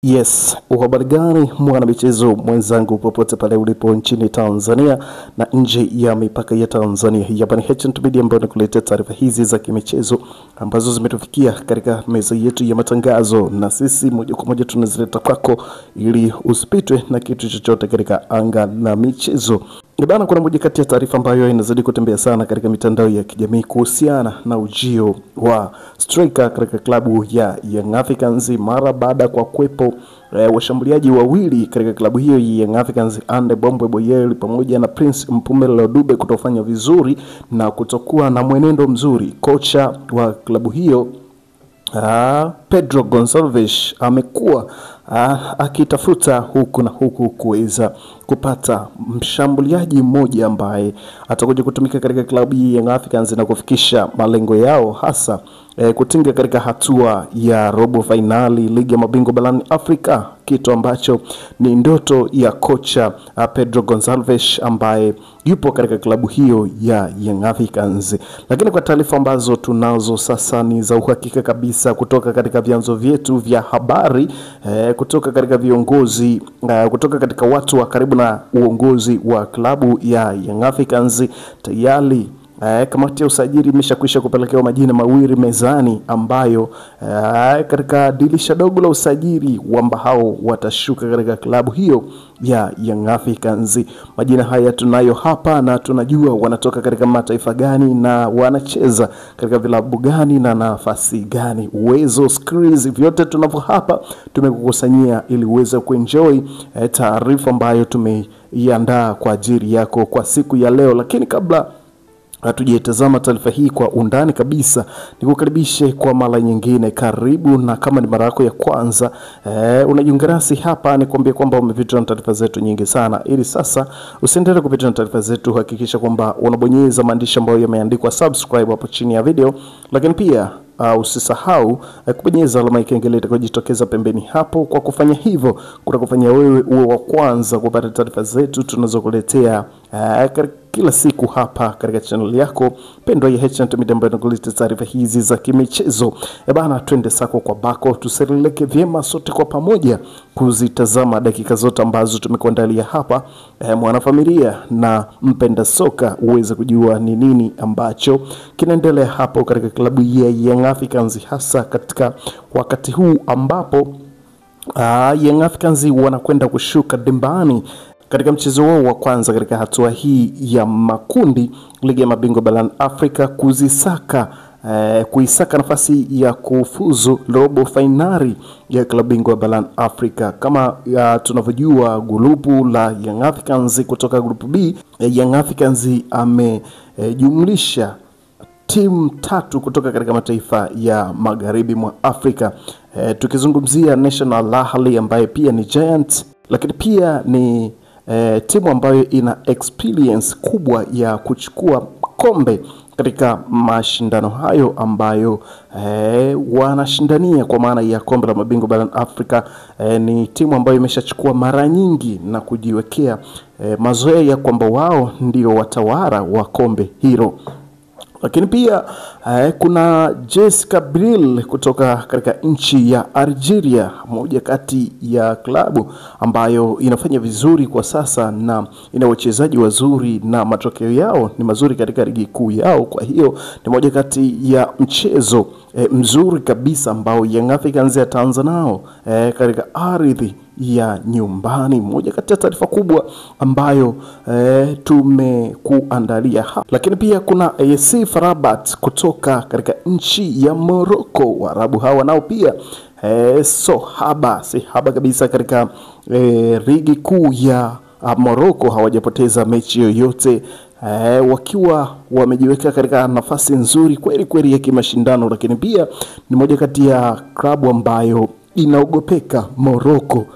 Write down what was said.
Yes, uhabari gani mwana michezo mwenzangu popote pale ulipo nchini Tanzania na nje ya mipaka ya Tanzania. Hapa ni H&T Media ambayo nakuletea taarifa hizi za kimichezo ambazo zimetufikia katika meza yetu ya matangazo, na sisi moja kwa moja tunazileta kwako ili usipitwe na kitu chochote katika anga la michezo. Bana, kuna moja kati ya taarifa ambayo inazidi kutembea sana katika mitandao ya kijamii kuhusiana na ujio wa striker katika klabu ya Young Africans mara baada kwa kwepo washambuliaji wawili katika klabu hiyo ya Young Africans, Ande Bombwe Boyeli pamoja na Prince Mpumelelo Dube kutofanya vizuri na kutokuwa na mwenendo mzuri. Kocha wa klabu hiyo Pedro Gonçalves amekuwa akitafuta huku na huku kuweza kupata mshambuliaji mmoja ambaye atakuja kutumika katika klabu ya Young Africans na kufikisha malengo yao, hasa kutinga katika hatua ya robo finali ligi ya mabingwa barani Afrika, kitu ambacho ni ndoto ya kocha Pedro Gonçalves ambaye yupo katika klabu hiyo ya Young Africans. Lakini kwa taarifa ambazo tunazo sasa ni za uhakika kabisa kutoka katika vyanzo vyetu vya habari, kutoka katika viongozi, kutoka katika watu wa karibu na uongozi wa klabu ya Young Africans, tayari kamati ya usajili imeshakwisha kupelekewa majina mawili mezani ambayo katika dirisha dogo la usajili wamba hao watashuka katika klabu hiyo ya Young Africans. Majina haya tunayo hapa na tunajua wanatoka katika mataifa gani na wanacheza katika vilabu gani na nafasi gani. Uwezo skills vyote tunavyo hapa tumekukusanyia ili uweze kuenjoy taarifa ambayo tumeiandaa kwa ajili yako kwa siku ya leo. Lakini kabla hatujaitazama taarifa hii kwa undani kabisa, nikukaribishe kwa mara nyingine. Karibu, na kama ni mara yako ya kwanza unajiunga nasi hapa, nikwambie kwamba umepitwa na taarifa zetu nyingi sana. Ili sasa usiendelee kupitwa na taarifa zetu, hakikisha kwamba unabonyeza maandishi ambayo yameandikwa subscribe hapo chini ya video, lakini pia usisahau kubonyeza alama ya kengele itakayojitokeza pembeni hapo. Kwa kufanya hivyo kutakufanya wewe uwe wa kwanza kupata taarifa zetu tunazokuletea kila siku hapa katika channel yako pendwa ya H&T Media ambayo inakuletea taarifa hizi za kimichezo. Bana, twende sako kwa bako, tuseleleke vyema sote kwa pamoja kuzitazama dakika zote ambazo tumekuandalia hapa, mwanafamilia na mpenda soka uweze kujua ni nini ambacho kinaendelea hapo katika klabu ya Young Africans, hasa katika wakati huu ambapo Young Africans wanakwenda kushuka dimbani katika mchezo wao wa kwanza katika hatua hii ya makundi ligi ya mabingwa barani Afrika kuisaka nafasi ya kufuzu robo finali ya klabu bingwa barani Afrika. Kama tunavyojua, grupu la Young Africans kutoka grupu B, Young Africans amejumlisha timu 3 kutoka katika mataifa ya magharibi mwa Afrika. Tukizungumzia National Ahli ambaye pia ni Giant, lakini pia ni timu ambayo ina experience kubwa ya kuchukua kombe katika mashindano hayo ambayo wanashindania kwa maana ya kombe la mabingwa barani Afrika. Ni timu ambayo imeshachukua mara nyingi na kujiwekea mazoea ya kwamba wao ndio watawala wa kombe hilo. Lakini pia kuna Jessica Bril kutoka katika nchi ya Algeria, moja kati ya klabu ambayo inafanya vizuri kwa sasa na ina wachezaji wazuri na matokeo yao ni mazuri katika ligi kuu yao. Kwa hiyo ni moja kati ya mchezo mzuri kabisa ambao Young Africans yataanza nao katika ardhi ya nyumbani. Moja kati ya taarifa kubwa ambayo tumekuandalia hapa. Lakini pia kuna AS FAR Rabat kutoka katika nchi ya Morocco. Waarabu hawa nao pia si haba kabisa katika ligi kuu ya Morocco, hawajapoteza mechi yoyote, wakiwa wamejiweka katika nafasi nzuri kweli kweli ya kimashindano. Lakini pia ni moja kati ya klabu ambayo inaogopeka Morocco.